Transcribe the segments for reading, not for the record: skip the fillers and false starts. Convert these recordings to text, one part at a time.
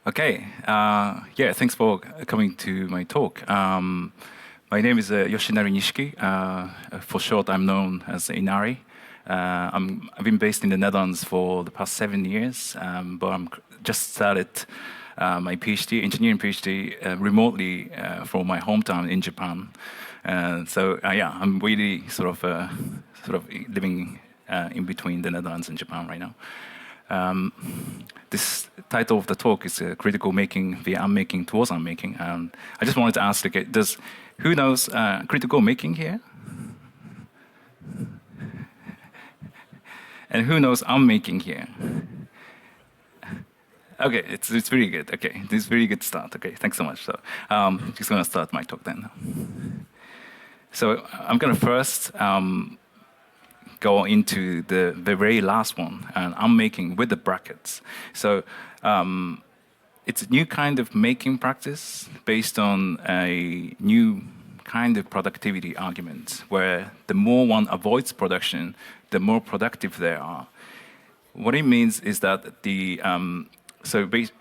Okay. Yeah, thanks for coming to my talk. My name is Yoshinari Nishiki. For short, I'm known as Inari. I've been based in the Netherlands for the past 7 years, but I'm just started my PhD, engineering PhD, remotely from my hometown in Japan. Yeah, I'm really sort of living in between the Netherlands and Japan right now. Um, this title of the talk is Critical Making via Unmaking towards Unmaking. I just wanted to ask, okay, who knows critical making here? And who knows Unmaking here? Okay, it's really good. Okay, this is really good start. Okay, thanks so much. So, just gonna start my talk then. So I'm gonna first go into the very last one, and Unmaking with the brackets. So it's a new kind of making practice based on a new kind of productivity argument, where the more one avoids production, the more productive they are. What it means is that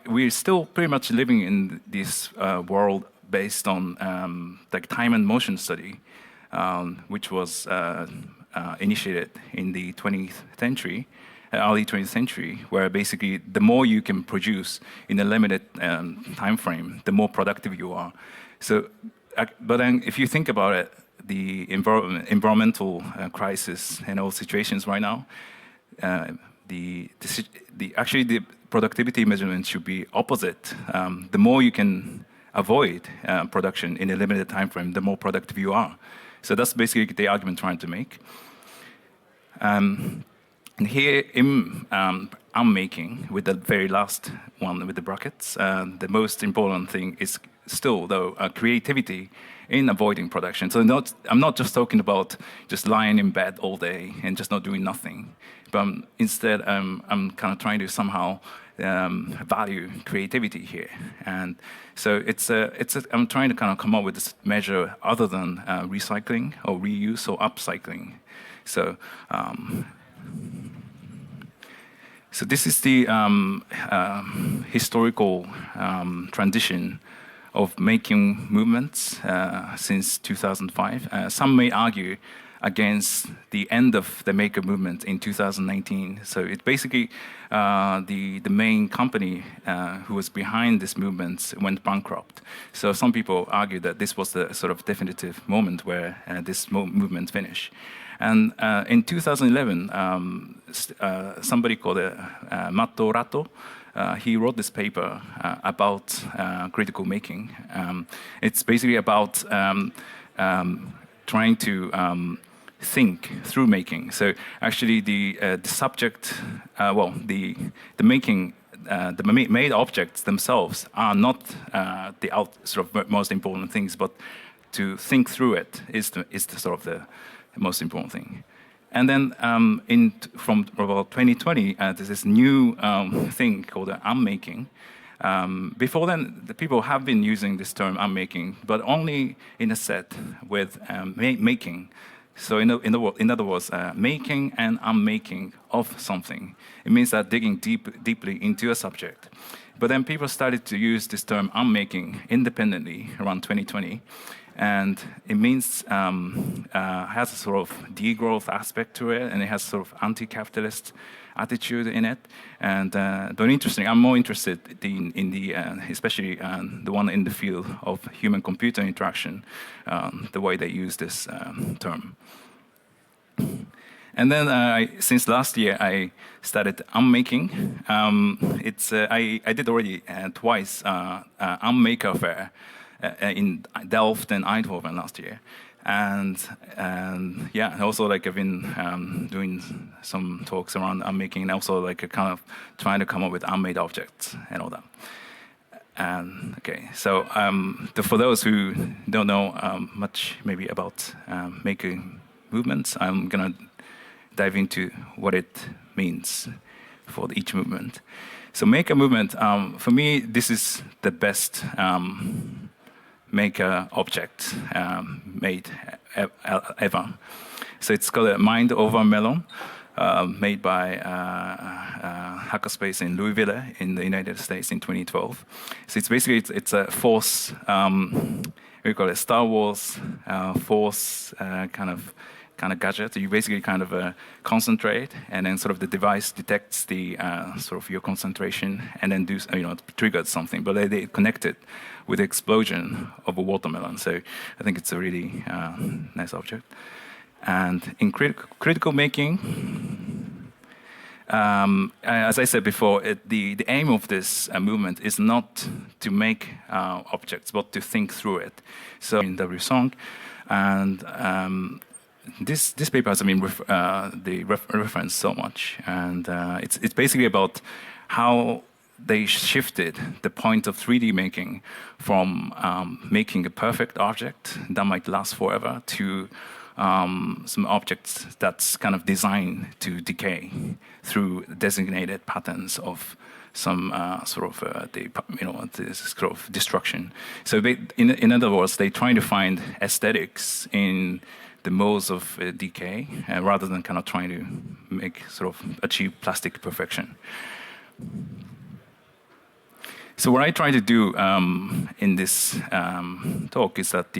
we're still pretty much living in this world based on like time and motion study, which was initiated in the 20th century, early 20th century, where basically the more you can produce in a limited time frame, the more productive you are. But then if you think about it, the environmental crisis and all situations right now, actually the productivity measurement should be opposite. The more you can avoid production in a limited time frame, the more productive you are. So that's basically the argument trying to make. And here in Unmaking, with the very last one with the brackets, the most important thing is still, though, creativity in avoiding production. So I'm not just talking about just lying in bed all day and just not doing nothing, but instead I'm kind of trying to somehow value creativity here. And so I'm trying to kind of come up with this measure other than recycling or reuse or upcycling. So this is the historical transition of making movements since 2005. Some may argue against the end of the maker movement in 2019. So it's basically the main company who was behind this movement went bankrupt. So some people argue that this was the sort of definitive moment where this movement finished. And in 2011, somebody called Matto Rato, he wrote this paper about critical making. It's basically about trying to think through making. So actually, the subject, the making, the made objects themselves are not the sort of most important things, but to think through it is the sort of the most important thing. And then from about 2020, there's this new thing called unmaking. Before then, the people have been using this term unmaking, but only in a set with making. So in other words, making and unmaking of something. It means that digging deeply into a subject. But then people started to use this term unmaking independently around 2020. And it means has a sort of degrowth aspect to it, and it has sort of anti-capitalist attitude in it. And I'm more interested in the especially the one in the field of human-computer interaction, the way they use this term. And then since last year, I started Unmaking. I did already twice Unmaker Fair in Delft and Eindhoven last year, and yeah, and also like I've been doing some talks around unmaking, and also like kind of trying to come up with unmade objects and all that. And okay, so for those who don't know much maybe about making movements, I'm gonna dive into what it means for each movement. So make a movement, for me, this is the best maker object made ever. So it's called a mind over melon. made by Hackerspace in Louisville in the United States in 2012. So it's basically it's a Force, we call it Star Wars Force kind of gadget. You basically kind of concentrate, and then sort of the device detects the sort of your concentration, and then triggers something. But they connect it with the explosion of a watermelon. So I think it's a really nice object. And in critical making, as I said before, the aim of this movement is not to make objects, but to think through it. So in W. Song, and this paper has been referenced so much, and it's basically about how they shifted the point of 3D making from making a perfect object that might last forever to some objects that's kind of designed to decay through designated patterns of some sort of destruction. So in other words, they're trying to find aesthetics in the modes of decay rather than kind of trying to achieve plastic perfection. So what I try to do in this talk is that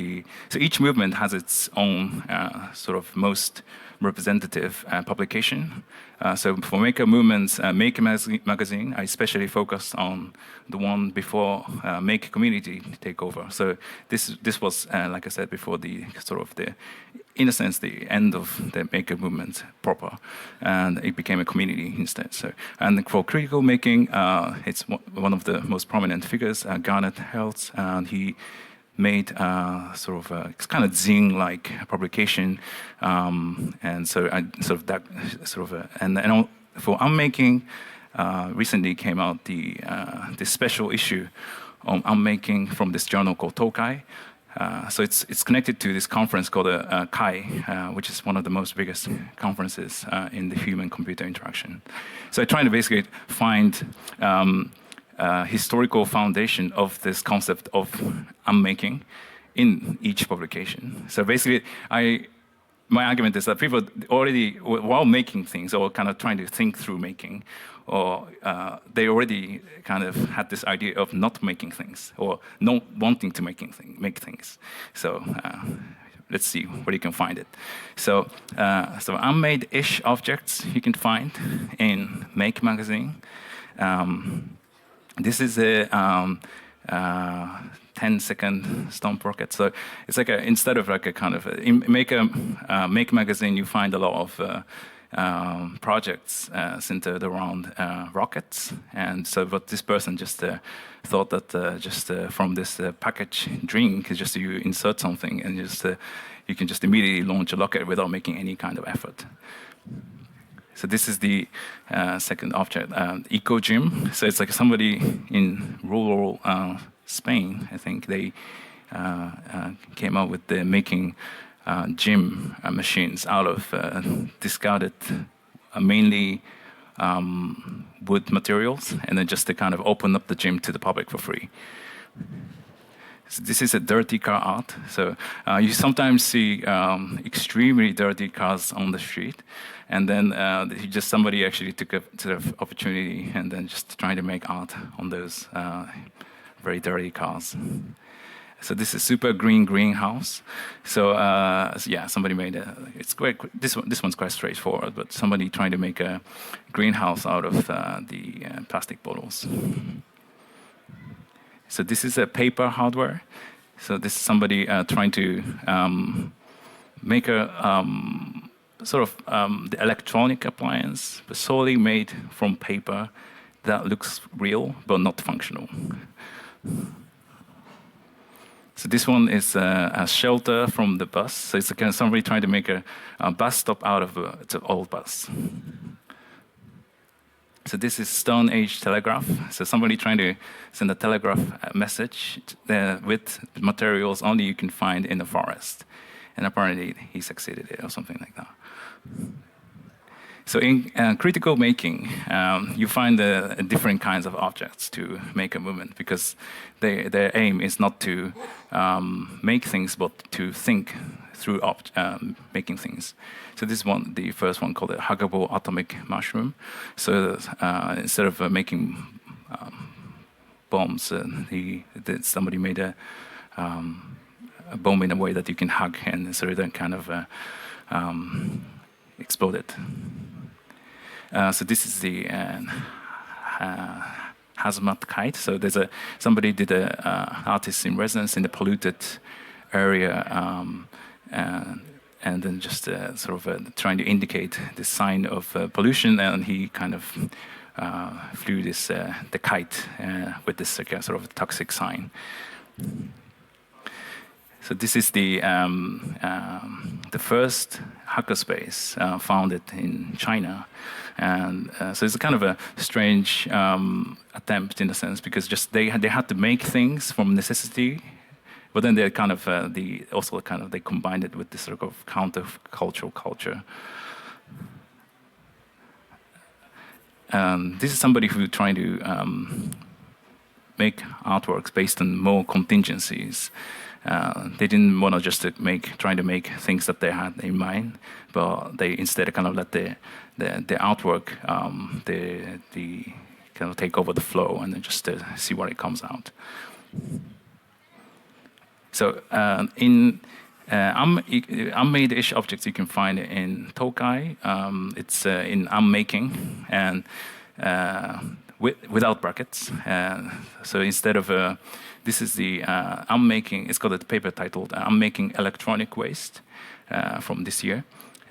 so each movement has its own sort of most representative publication. So for Maker Movements, Maker Magazine, I especially focused on the one before Make Community Takeover. So this was, like I said before, in a sense, the end of the Maker Movement proper, and it became a community instead. So, and for critical making, it's one of the most prominent figures, Garnet Heltz, and he made it's kind of zine-like publication, and so and for Unmaking, recently came out this special issue on Unmaking from this journal called Tokai. So it's connected to this conference called CAI, which is one of the most biggest conferences in the human-computer interaction. So I try to basically find historical foundation of this concept of unmaking in each publication. So basically, my argument is that people already, while making things or kind of trying to think through making, or they already kind of had this idea of not making things or not wanting to make things. So let's see where you can find it. So unmade-ish objects you can find in Make magazine. This is a 10-second stomp rocket. So it's like instead of like a kind of in Make magazine, you find a lot of projects centered around rockets. And so, but this person just thought that from this package drink, just you insert something and you can just immediately launch a rocket without making any kind of effort. So this is the second object, Eco Gym. So it's like somebody in rural Spain, I think, they came up with making gym machines out of discarded, mainly wood materials, and then just to kind of open up the gym to the public for free. So this is a dirty car art. So you sometimes see extremely dirty cars on the street, and then somebody actually took the opportunity and then just trying to make art on those very dirty cars. So this is super green greenhouse. So yeah, somebody made it's quite. This one's quite straightforward, but somebody trying to make a greenhouse out of the plastic bottles. So this is a paper hardware. So this is somebody trying to make a the electronic appliance, but solely made from paper that looks real but not functional. So this one is a shelter from the bus. So it's kind of somebody trying to make a bus stop out of it's an old bus. So this is Stone Age telegraph. So somebody trying to send a telegraph message with materials only you can find in the forest. And apparently he succeeded it or something like that. So in critical making, you find different kinds of objects to make a movement because their aim is not to make things, but to think through making things. So this one, the first one called a huggable atomic mushroom. So instead of making bombs, somebody made a bomb in a way that you can hug, and so then kind of exploded. So this is the hazmat kite. So there's somebody did a artist in residence in the polluted area, and then just sort of trying to indicate the sign of pollution, and he kind of flew the kite with this sort of toxic sign. So this is the first hackerspace founded in China, and so it's kind of a strange attempt in a sense because just they had to make things from necessity, but then they kind of they combined it with this sort of countercultural culture. This is somebody who trying to make artworks based on more contingencies. They didn't want to just trying to make things that they had in mind, but they instead kind of let the artwork the kind of take over the flow and then just see what it comes out. So in unmade-ish objects you can find in Tokai. It's in Unmaking and without brackets. So instead of this is the Unmaking. It's got a paper titled "Unmaking Electronic Waste" from this year,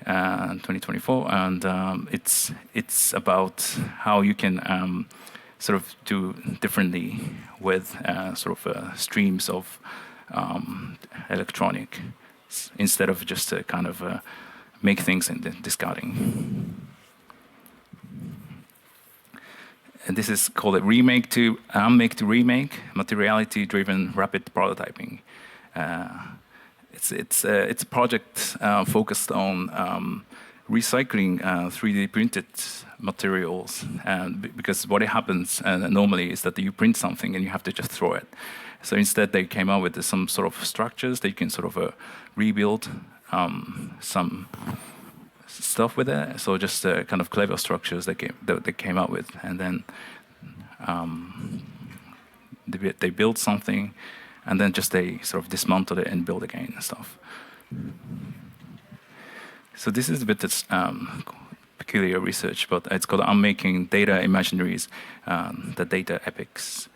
2024, and it's about how you can sort of do differently with sort of streams of electronic instead of just kind of make things and then discarding. And this is called a remake to unmake to remake, materiality-driven rapid prototyping. It's a project focused on recycling 3D printed materials, and because what happens normally is that you print something and you have to just throw it. So instead, they came up with some sort of structures that you can sort of rebuild some stuff with it. So just kind of clever structures that they came up with, and then they built something, and then just they sort of dismantled it and build again and stuff. So this is a bit peculiar research, but it's called Unmaking Data Imaginaries, the Data Epics.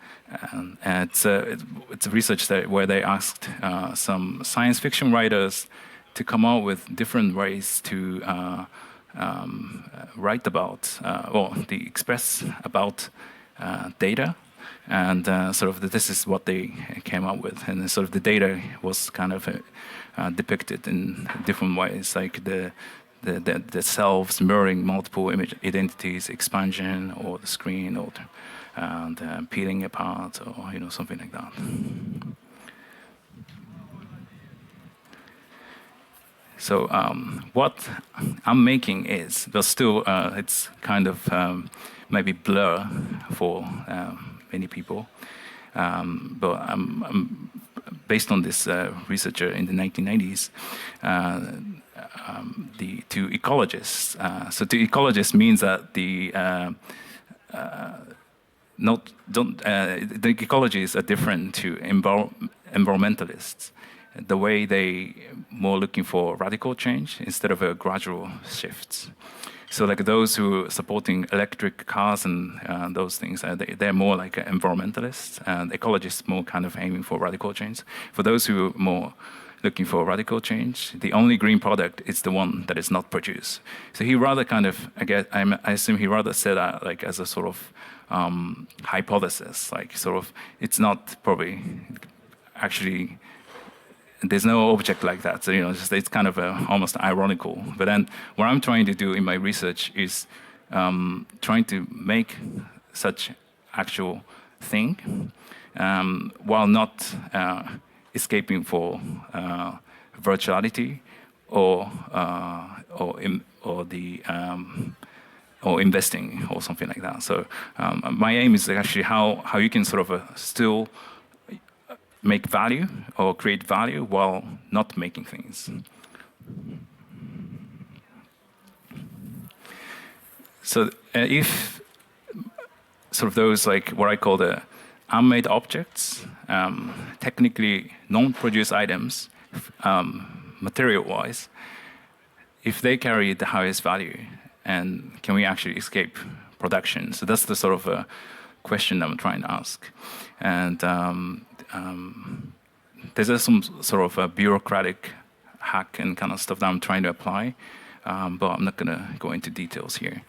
And it's a research where they asked some science fiction writers to come up with different ways to write about, or to express about data. And sort of this is what they came up with. And sort of the data was kind of depicted in different ways, like the selves mirroring multiple image identities, expansion, or the screen, or and peeling apart, or something like that. So what Unmaking is, but still it's kind of maybe blur for many people. But based on this researcher in the 1990s, the two ecologists. So two ecologists means that the ecologies are different to environmentalists. The way they more looking for radical change instead of a gradual shifts. So like those who are supporting electric cars and those things, they're more like environmentalists, and ecologists more kind of aiming for radical change. For those who are more looking for radical change, the only green product is the one that is not produced. So he rather kind of, I assume he rather said that like as a sort of hypothesis, like sort of, it's not probably actually, there's no object like that. So, it's kind of almost ironical. But then what I'm trying to do in my research is trying to make such actual thing while not escaping for virtuality or the or investing or something like that. So my aim is actually how you can sort of still make value or create value while not making things. So if sort of those like what I call the unmade objects, technically non-produced items, material-wise, if they carry the highest value, and can we actually escape production? So that's the sort of question I'm trying to ask. And there's some sort of a bureaucratic hack and kind of stuff that I'm trying to apply, but I'm not going to go into details here.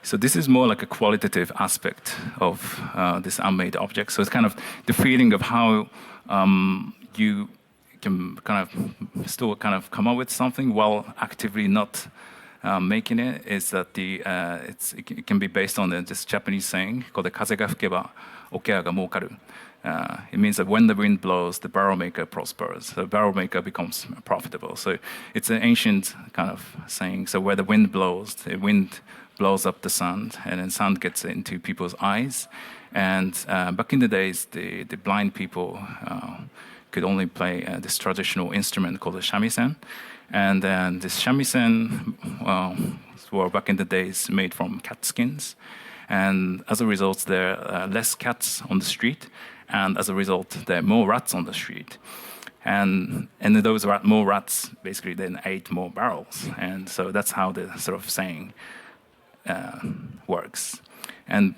So this is more like a qualitative aspect of this unmade object. So it's kind of the feeling of how you can kind of still kind of come up with something while actively not making it. Is that it can be based on this Japanese saying called the 風が吹けば桶屋が儲かる. It means that when the wind blows, the barrel maker prospers. The barrel maker becomes profitable. So it's an ancient kind of saying. So where the wind blows up the sand, and then sand gets into people's eyes. And back in the days, the blind people could only play this traditional instrument called the shamisen. And then this shamisen were back in the days made from cat skins. And as a result, there are less cats on the street. And as a result, there are more rats on the street. And those more rats basically then ate more barrels. And so that's how the sort of saying works. And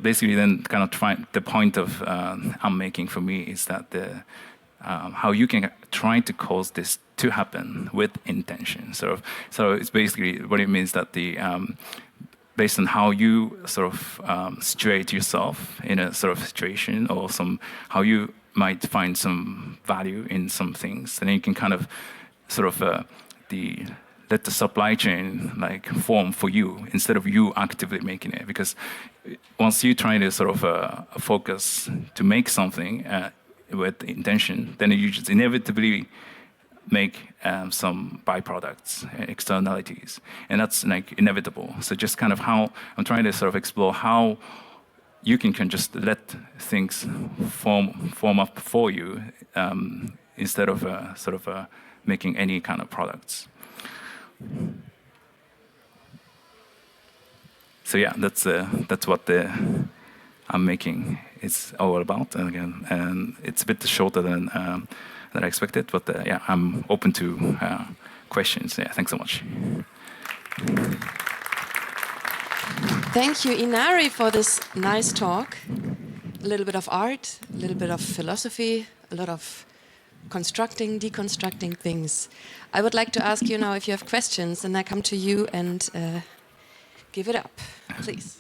basically then kind of the point of Unmaking for me is that how you can try to cause this to happen with intention. So it's basically what it means that based on how you sort of situate yourself in a sort of situation or how you might find some value in some things, and then you can kind of sort of let the supply chain like form for you instead of you actively making it. Because once you try to sort of focus to make something with intention, then you just inevitably make some byproducts, externalities, and that's like inevitable. So just kind of how I'm trying to sort of explore how you can just let things form up for you instead of sort of making any kind of products. So yeah, that's what the Unmaking is all about. And again, and it's a bit shorter than I expected, but yeah, I'm open to questions. Yeah, thanks so much. Thank you, Inari, for this nice talk. A little bit of art, a little bit of philosophy, a lot of constructing, deconstructing things. I would like to ask you now if you have questions, and I come to you and give it up, please.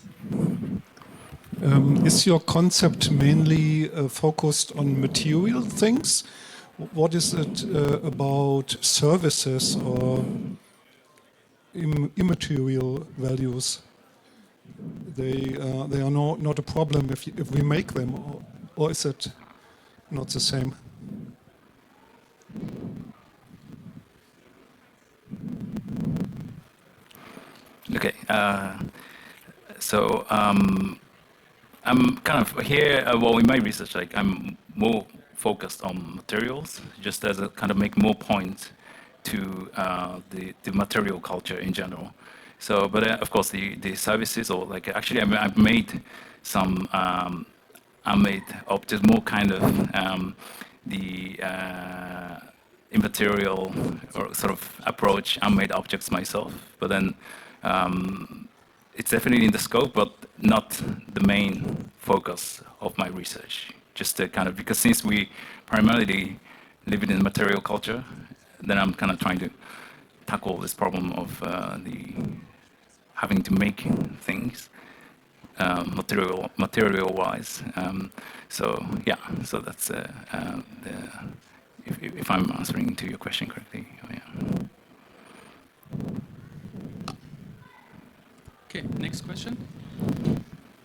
Is your concept mainly focused on material things? What is it about services or immaterial values? They are not a problem if we make them, or is it not the same? Okay, so I'm kind of here. Well, in my research, like I'm more focused on materials, just as a kind of make more point to the material culture in general. So, but of course, the services or like actually, I've made some unmade objects, more kind of the immaterial or sort of approach unmade objects myself. But then it's definitely in the scope, but not the main focus of my research. Just to kind of, because since we primarily live in a material culture, then I'm kind of trying to tackle this problem of having to make things material-wise. So yeah, so that's if I'm answering to your question correctly. Yeah. Okay, next question.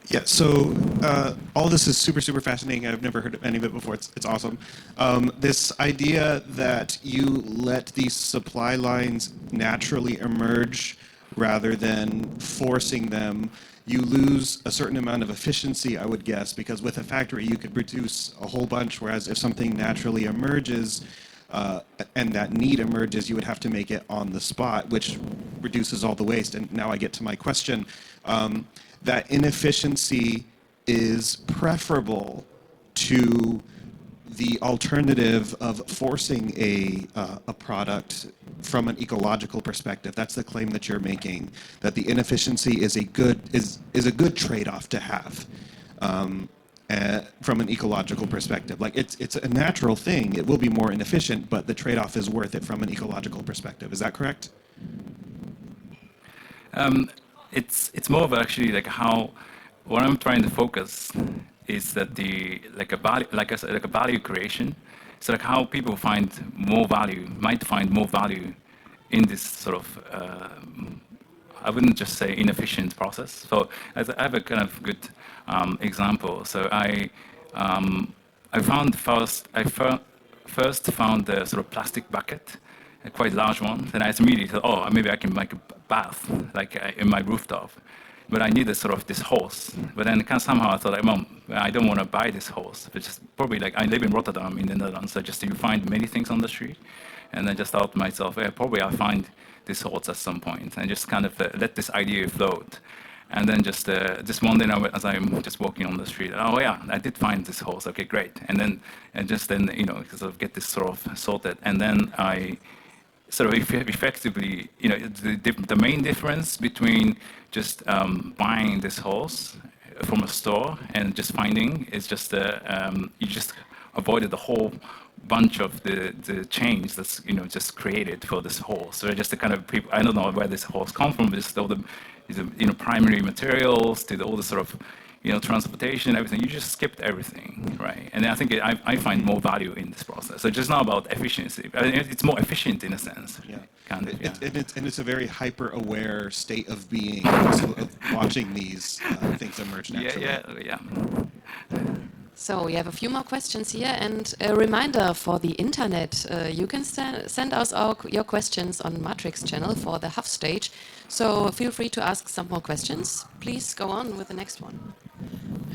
Yeah, so all this is super, super fascinating. I've never heard of any of it before. It's awesome. This idea that you let these supply lines naturally emerge rather than forcing them, you lose a certain amount of efficiency, I would guess, because with a factory you could produce a whole bunch, whereas if something naturally emerges, and that need emerges, you would have to make it on the spot, which reduces all the waste. And now I get to my question. That inefficiency is preferable to the alternative of forcing a product from an ecological perspective. That's the claim that you're making, that the inefficiency is a good trade-off to have. From an ecological perspective. Like it's a natural thing. It will be more inefficient, but the trade-off is worth it from an ecological perspective. Is that correct? It's more of actually like how what I'm trying to focus is that the like a value, like I said, like a value creation. So like how people might find more value in this sort of I wouldn't just say inefficient process. So as I have a kind of good example. So I first found the sort of plastic bucket, a quite large one. Then I immediately thought, oh, maybe I can make a bath like in my rooftop. But I needed sort of this hose. But then somehow I thought, like, Mom, I don't want to buy this hose. But just probably like I live in Rotterdam in the Netherlands, so just you find many things on the street. And I just thought to myself, yeah, probably I'll find this hose at some point, and just kind of let this idea float. And then just one day, as I'm just walking on the street, oh yeah, I did find this hose. Okay, great. And then sort of get this sort of sorted. And then I sort of effectively, the main difference between just buying this hose from a store and just finding is just you just avoided the whole bunch of the change that's just created for this hose. So just the kind of people, I don't know where this hose come from, but just all the primary materials to all the sort of transportation, everything. You just skipped everything, right? And I think I find more value in this process. So it's just not about efficiency. I mean, it's more efficient in a sense. Yeah. Kind of, yeah. And it's a very hyper-aware state of being, of watching these things emerge naturally. Yeah. So we have a few more questions here, and a reminder for the internet, you can send us your questions on Matrix channel for the Huff stage. So feel free to ask some more questions. Please go on with the next one.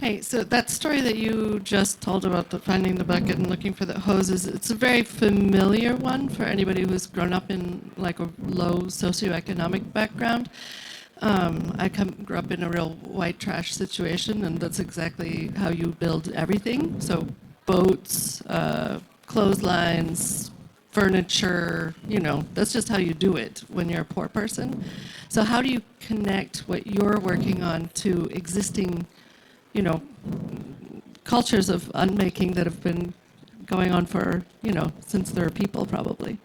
Hey, so that story that you just told about finding the bucket and looking for the hoses, it's a very familiar one for anybody who's grown up in like a low socioeconomic background. I grew up in a real white trash situation, and that's exactly how you build everything. So boats, clotheslines, furniture, that's just how you do it when you're a poor person. So how do you connect what you're working on to existing, cultures of unmaking that have been going on for, since there are people probably?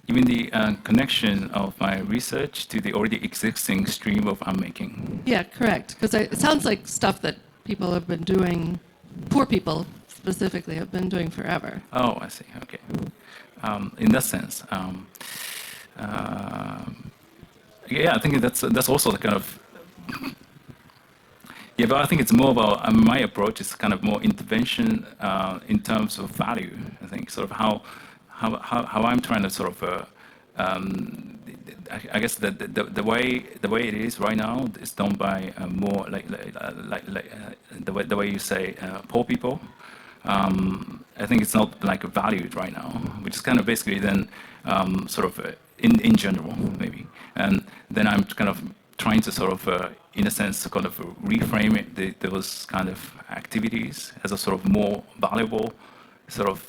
You mean the connection of my research to the already existing stream of unmaking? Yeah, correct. Because it sounds like stuff that people have been doing, poor people specifically, have been doing forever. Oh, I see. Okay. In that sense, I think that's also the kind of yeah, but I think it's more about my approach is kind of more intervention in terms of value. I think sort of how I'm trying to sort of I guess the way it is right now is done by more like the way you say poor people. I think it's not like valued right now, which is kind of basically then sort of in general maybe, and then I'm kind of trying to sort of in a sense kind of reframe it those kind of activities as a sort of more valuable sort of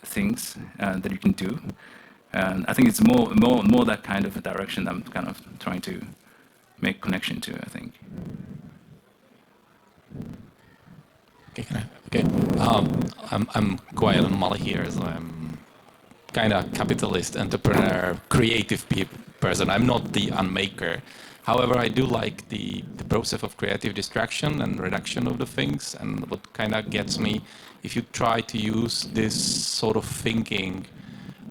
things that you can do. And I think it's more that kind of a direction I'm kind of trying to make connection to, I think. Okay. I'm quite a Mali here, so I'm kind of capitalist, entrepreneur, creative person. I'm not the unmaker. However, I do like the process of creative distraction and reduction of the things. And what kind of gets me, if you try to use this sort of thinking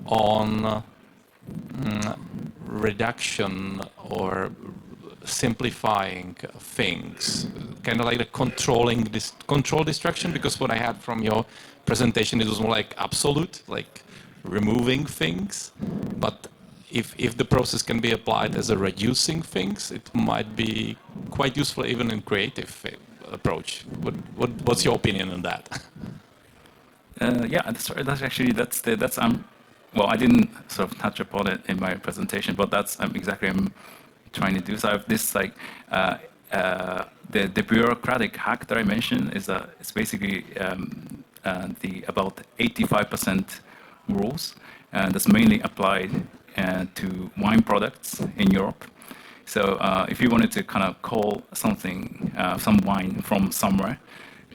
on reduction or simplifying things, kind of like the controlling this control distraction, because what I had from your presentation, it was more like absolute, like removing things. But if the process can be applied as a reducing things, it might be quite useful even in creative approach. What's your opinion on that? Yeah, that's actually well, I didn't sort of touch upon it in my presentation, but that's exactly what I'm trying to do. So I have this like the bureaucratic hack that I mentioned is it's basically the about 85% rules that's mainly applied to wine products in Europe. So if you wanted to kind of call something some wine from somewhere,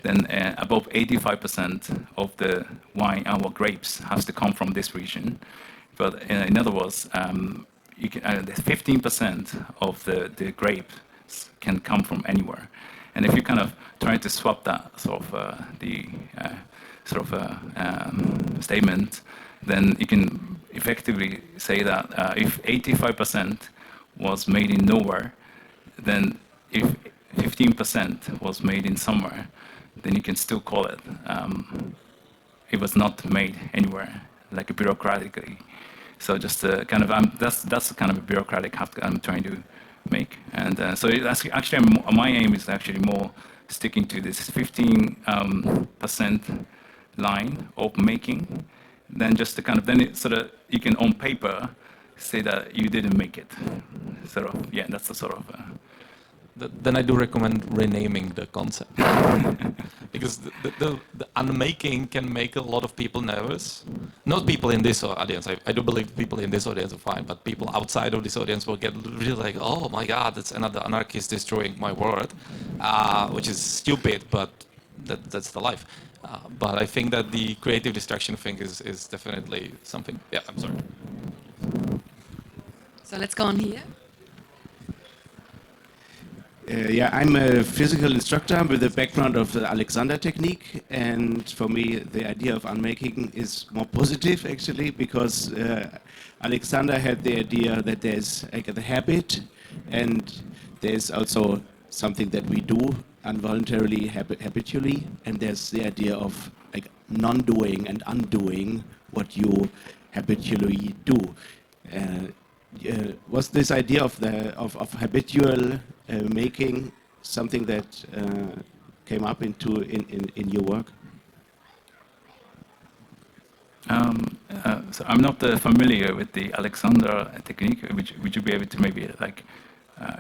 then above 85% of the wine or grapes has to come from this region. But in other words, you can, 15% of the grapes can come from anywhere. And if you kind of try to swap that sort of statement, then you can effectively say that if 85% was made in nowhere, then if 15% was made in somewhere, then you can still call it. It was not made anywhere, like bureaucratically. So just kind of that's the kind of a bureaucratic hack I'm trying to make. And so actually, my aim is actually more sticking to this 15% line of making, then just to kind of then it sort of you can on paper say that you didn't make it. Sort of yeah, that's the sort of. Then I do recommend renaming the concept. Because the unmaking can make a lot of people nervous. Not people in this audience. I do believe people in this audience are fine, but people outside of this audience will get really like, oh my God, it's another anarchist destroying my world, which is stupid, but that's the life. But I think that the creative distraction thing is definitely something. Yeah, I'm sorry. So let's go on here. Yeah, I'm a physical instructor with a background of the Alexander technique, and for me the idea of unmaking is more positive actually, because Alexander had the idea that there's like the habit, and there's also something that we do involuntarily, habitually, and there's the idea of like non-doing and undoing what you habitually do. Was this idea of habitual making something that came up in your work? So I'm not familiar with the Alexander technique. Would you be able to maybe like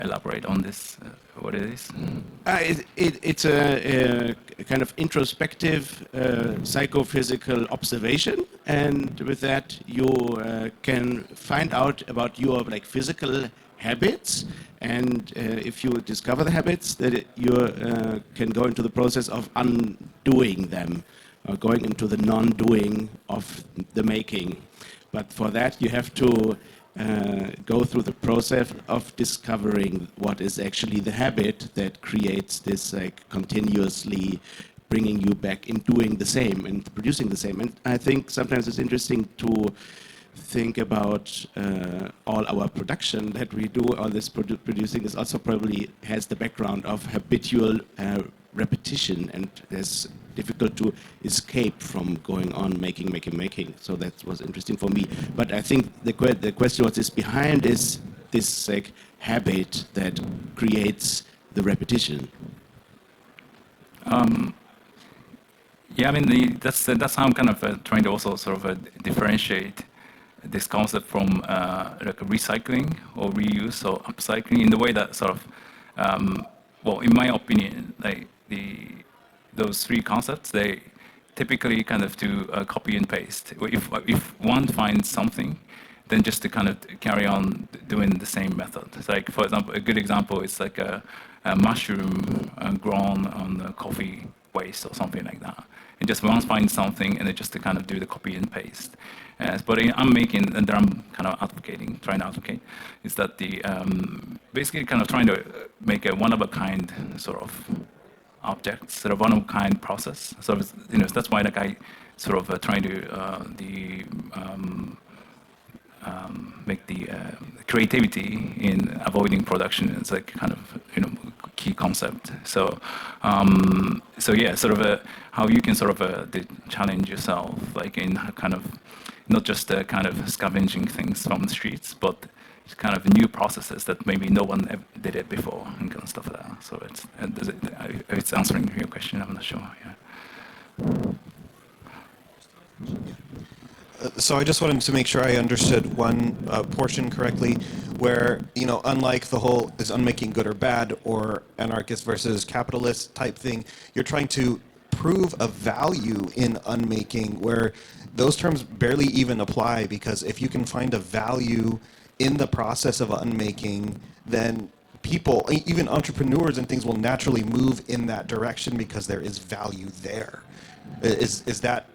elaborate on this? What it is? It's a kind of introspective psychophysical observation, and with that you can find out about your like physical habits, and if you discover the habits, that you can go into the process of undoing them, or going into the non-doing of the making. But for that you have to go through the process of discovering what is actually the habit that creates this like continuously bringing you back in doing the same and producing the same. And I think sometimes it's interesting to think about all our production that we do, all this producing is also probably has the background of habitual repetition, and it's difficult to escape from going on making. So that was interesting for me. But I think the question what is behind is this like habit that creates the repetition. Yeah, I mean that's how I'm kind of trying to also sort of differentiate this concept from like recycling or reuse or upcycling in the way that sort of, well, in my opinion, like those three concepts, they typically kind of do copy and paste. If one finds something, then just to kind of carry on doing the same method. It's like, for example, a good example is like a mushroom grown on the coffee waste or something like that. And just once find something, and then just to kind of do the copy and paste. But I'm making, and I'm kind of trying to advocate, is that the basically kind of trying to make a one-of-a-kind sort of object, sort of one-of-a-kind process. So that's why like I sort of trying to make the creativity in avoiding production is like kind of key concept. So yeah, sort of how you can sort of challenge yourself, like in kind of not just kind of scavenging things from the streets, but kind of new processes that maybe no one ever did it before and kind of stuff like that. So it's answering your question. I'm not sure. Yeah. So I just wanted to make sure I understood one portion correctly, where, unlike the whole is unmaking good or bad or anarchist versus capitalist type thing, you're trying to prove a value in unmaking where those terms barely even apply, because if you can find a value in the process of unmaking, then people, even entrepreneurs and things, will naturally move in that direction because there is value there. Is that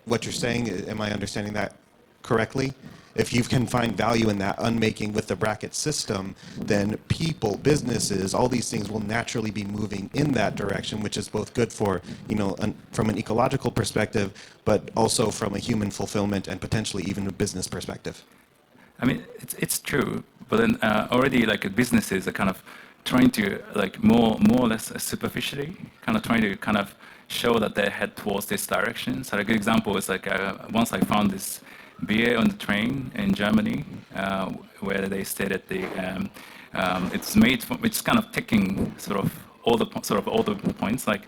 what you're saying? Am I understanding that correctly? If you can find value in that unmaking with the bracket system, then people, businesses, all these things will naturally be moving in that direction, which is both good for, from an ecological perspective, but also from a human fulfillment and potentially even a business perspective. I mean, it's true, but then already like businesses are kind of trying to like more or less superficially kind of trying to kind of show that they head towards this direction. So a good example is like once I found this beer on the train in Germany, where they stated it's made from, it's kind of ticking sort of all the points, like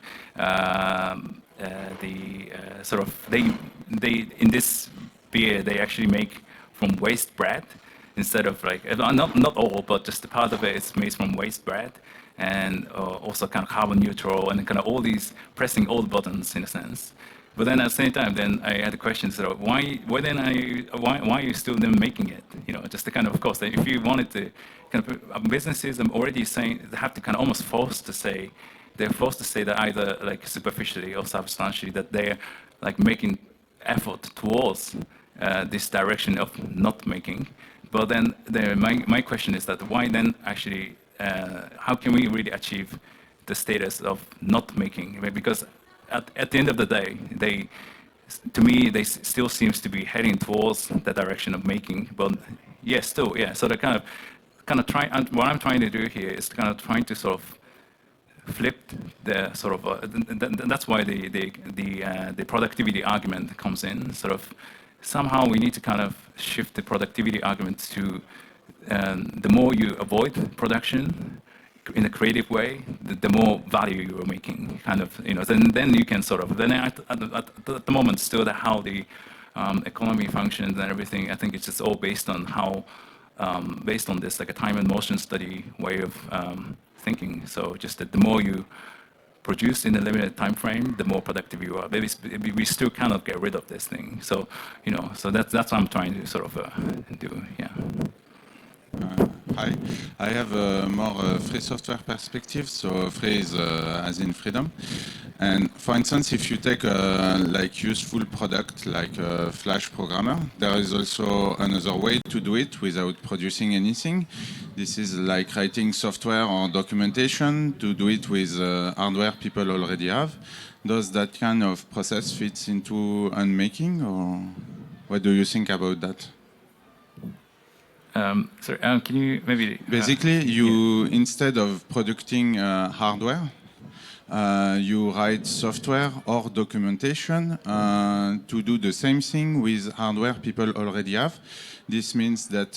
they in this beer they actually make from waste bread instead of like not all, but just a part of it is made from waste bread, and also kind of carbon neutral, and kind of all these pressing all the buttons in a sense. But then at the same time, then I had a question: so why are you still then making it? Just to kind of course, if you wanted to, kind of businesses are already saying they have to kind of almost they're forced to say that either like superficially or substantially that they're like making effort towards this direction of not making. But then my question is that why then actually how can we really achieve the status of not making? Because at the end of the day, to me, they still seems to be heading towards the direction of making. But yeah, still, yeah. So they kind of try. And what I'm trying to do here is kind of trying to sort of flip the sort of. That's why the productivity argument comes in. Sort of somehow we need to kind of shift the productivity argument to the more you avoid production in a creative way, the more value you are making, kind of, then you can sort of, then at the moment still how the economy functions and everything, I think it's just all based on how, based on this like a time and motion study way of thinking. So just that the more you produce in a limited time frame, the more productive you are. Maybe we still cannot get rid of this thing. So, so that's what I'm trying to sort of do, yeah. Hi, I have a more free software perspective, so free is as in freedom. And for instance, if you take a like useful product like a Flash programmer, there is also another way to do it without producing anything. This is like writing software or documentation to do it with hardware people already have. Does that kind of process fit into unmaking, or what do you think about that? Sorry, can you maybe... Basically, instead of producing hardware, you write software or documentation to do the same thing with hardware people already have. This means that,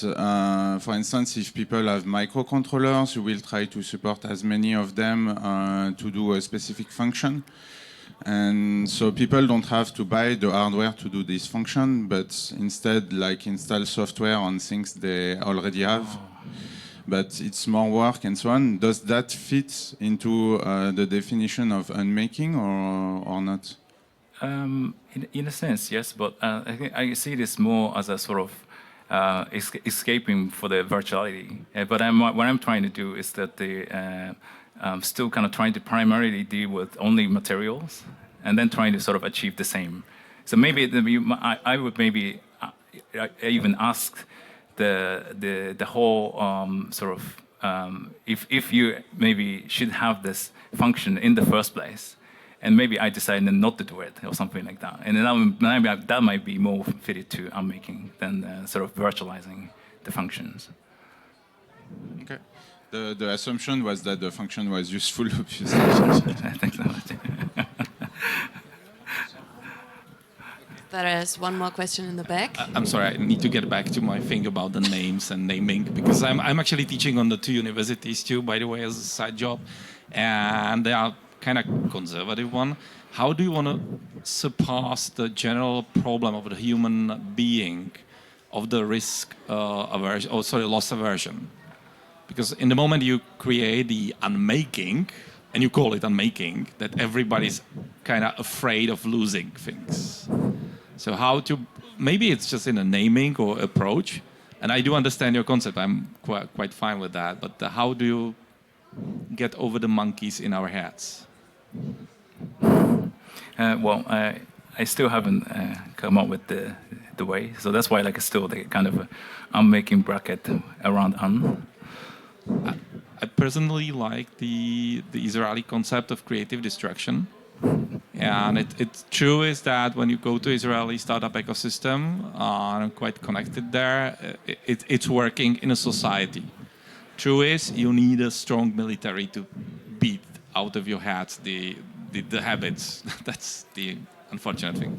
for instance, if people have microcontrollers, you will try to support as many of them to do a specific function. And so people don't have to buy the hardware to do this function, but instead like install software on things they already have. But it's more work and so on. Does that fit into the definition of unmaking or not? In a sense, yes, but I think I see this more as a sort of escaping for the virtuality. But what I'm trying to do is that still kind of trying to primarily deal with only materials and then trying to sort of achieve the same. So maybe I would maybe even ask the whole sort of if you maybe should have this function in the first place, and maybe I decide then not to do it or something like that. And then maybe that might be more fitted to unmaking than sort of virtualizing the functions. Okay. The assumption was that the function was useful, obviously. Thanks so much. There is one more question in the back. I'm sorry, I need to get back to my thing about the names and naming, because I'm actually teaching on the 2 universities too, by the way, as a side job, and they are kind of conservative one. How do you want to surpass the general problem of the human being of the risk aversion, loss aversion? Because in the moment you create the unmaking, and you call it unmaking, that everybody's kind of afraid of losing things. So how to, maybe it's just in a naming or approach, and I do understand your concept, I'm quite fine with that, but how do you get over the monkeys in our heads? Well, I still haven't come up with the way, so that's why like it's still the kind of unmaking bracket around un. I personally like the Israeli concept of creative destruction. And it's true is that when you go to Israeli startup ecosystem, I'm quite connected there, it's working in a society. True is you need a strong military to beat out of your head the habits. That's the unfortunate thing.